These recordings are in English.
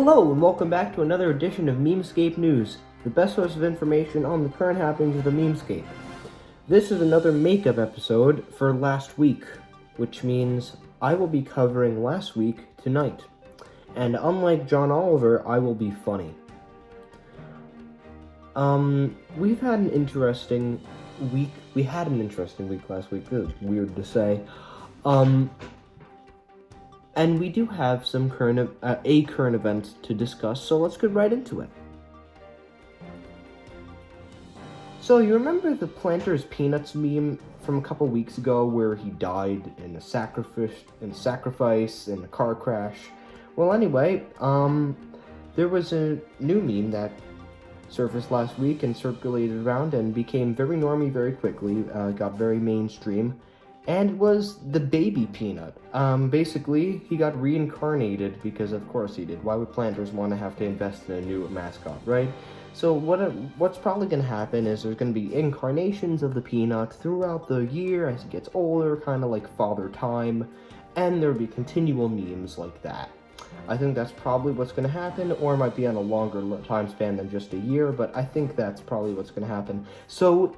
Hello and welcome back to another edition of Memescape News, the best source of information on the current happenings of the Memescape. This is another makeup episode for last week, which means I will be covering last week tonight. And unlike John Oliver, I will be funny. We've had an interesting week. We had an interesting week last week. This is weird to say. And we do have some current event to discuss, so let's get right into it. So you remember the Planters Peanuts meme from a couple weeks ago where he died in a sacrifice in a car crash? Well, anyway, there was a new meme that surfaced last week and circulated around and became very normie very quickly, got very mainstream, and was the baby Peanut. Basically, he got reincarnated because of course he did. Why would Planters want to have to invest in a new mascot, right? So what's probably going to happen is there's going to be incarnations of the Peanut throughout the year as he gets older, kind of like Father Time, and there'll be continual memes like that. I think that's probably what's going to happen, or it might be on a longer time span than just a year, but I think that's probably what's going to happen. So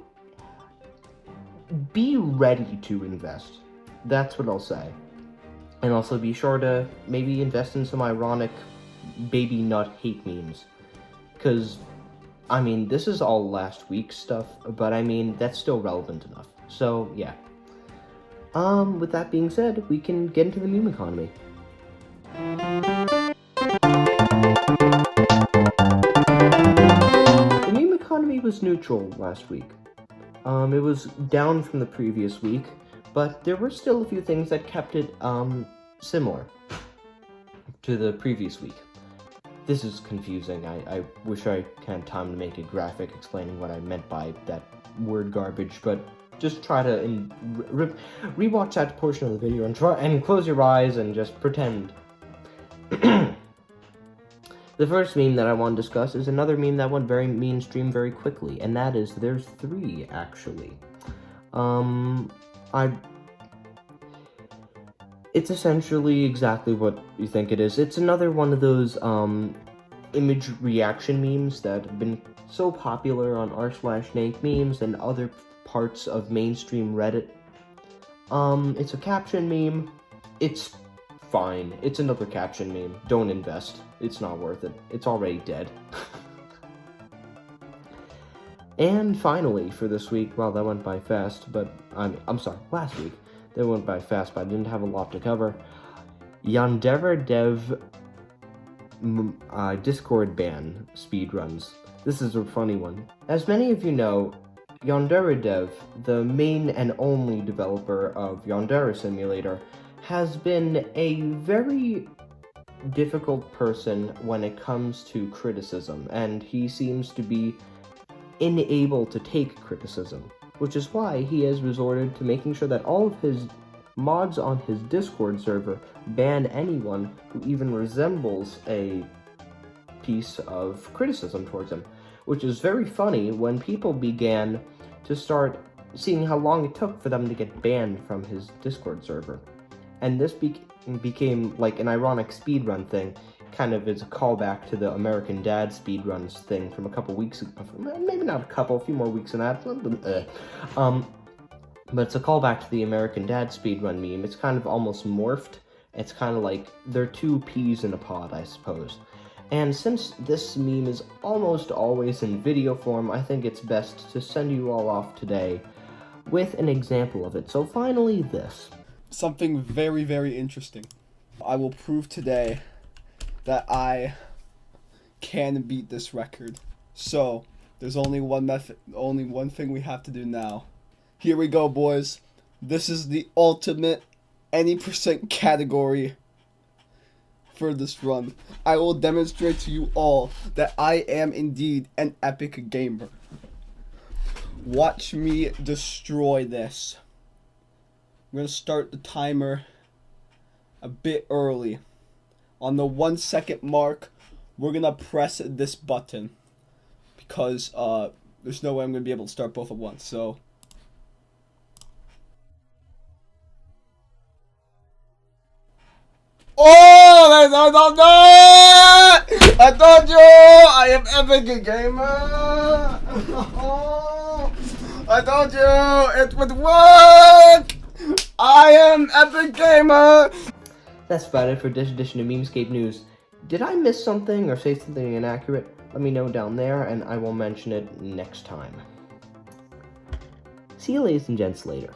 be ready to invest. That's what I'll say. And also be sure to maybe invest in some ironic baby nut hate memes. Because, I mean, this is all last week's stuff, but I mean, that's still relevant enough. So, yeah. With that being said, we can get into the meme economy. The meme economy was neutral last week. It was down from the previous week, but there were still a few things that kept it, similar to the previous week. This is confusing. I wish I had time to make a graphic explaining what I meant by that word garbage, but just try to rewatch that portion of the video and close your eyes and just pretend. The first meme that I want to discuss is another meme that went very mainstream very quickly, and that is, there's three, actually. It's essentially exactly what you think it is. It's another one of those, image reaction memes that have been so popular on r/Nank memes and other parts of mainstream Reddit. It's a caption meme. It's fine. It's another caption meme. Don't invest. It's not worth it. It's already dead. And finally, for this week, well, that went by fast, but I'm sorry, last week. That went by fast, but I didn't have a lot to cover. Yandere dev Discord ban speedruns. This is a funny one. As many of you know, Yandere dev, the main and only developer of Yandere Simulator, has been a very difficult person when it comes to criticism, and he seems to be unable to take criticism, which is why he has resorted to making sure that all of his mods on his Discord server ban anyone who even resembles a piece of criticism towards him, which is very funny when people began to start seeing how long it took for them to get banned from his Discord server. And this became like an ironic speedrun thing, kind of as a callback to the American Dad speedruns thing from a couple weeks ago, maybe not a couple, a few more weeks than that, but it's a callback to the American Dad speedrun meme. It's kind of almost morphed. It's kind of like they're two peas in a pod, I suppose. And since this meme is almost always in video form, I think it's best to send you all off today with an example of it. So finally, this. Something very, very interesting. I will prove today that I can beat this record. So, there's only one thing we have to do now. Here we go, boys. This is the ultimate any percent category for this run. I will demonstrate to you all that I am indeed an epic gamer. Watch me destroy this. I'm going to start the timer a bit early. On the 1 second mark, we're going to press this button. Because there's no way I'm going to be able to start both at once. So Oh, no! I told you I am epic gamer. I told you it would work. I am epic gamer. That's about it for this edition of Memescape News. Did I miss something or say something inaccurate? Let me know down there and I will mention it next time. See you ladies and gents later.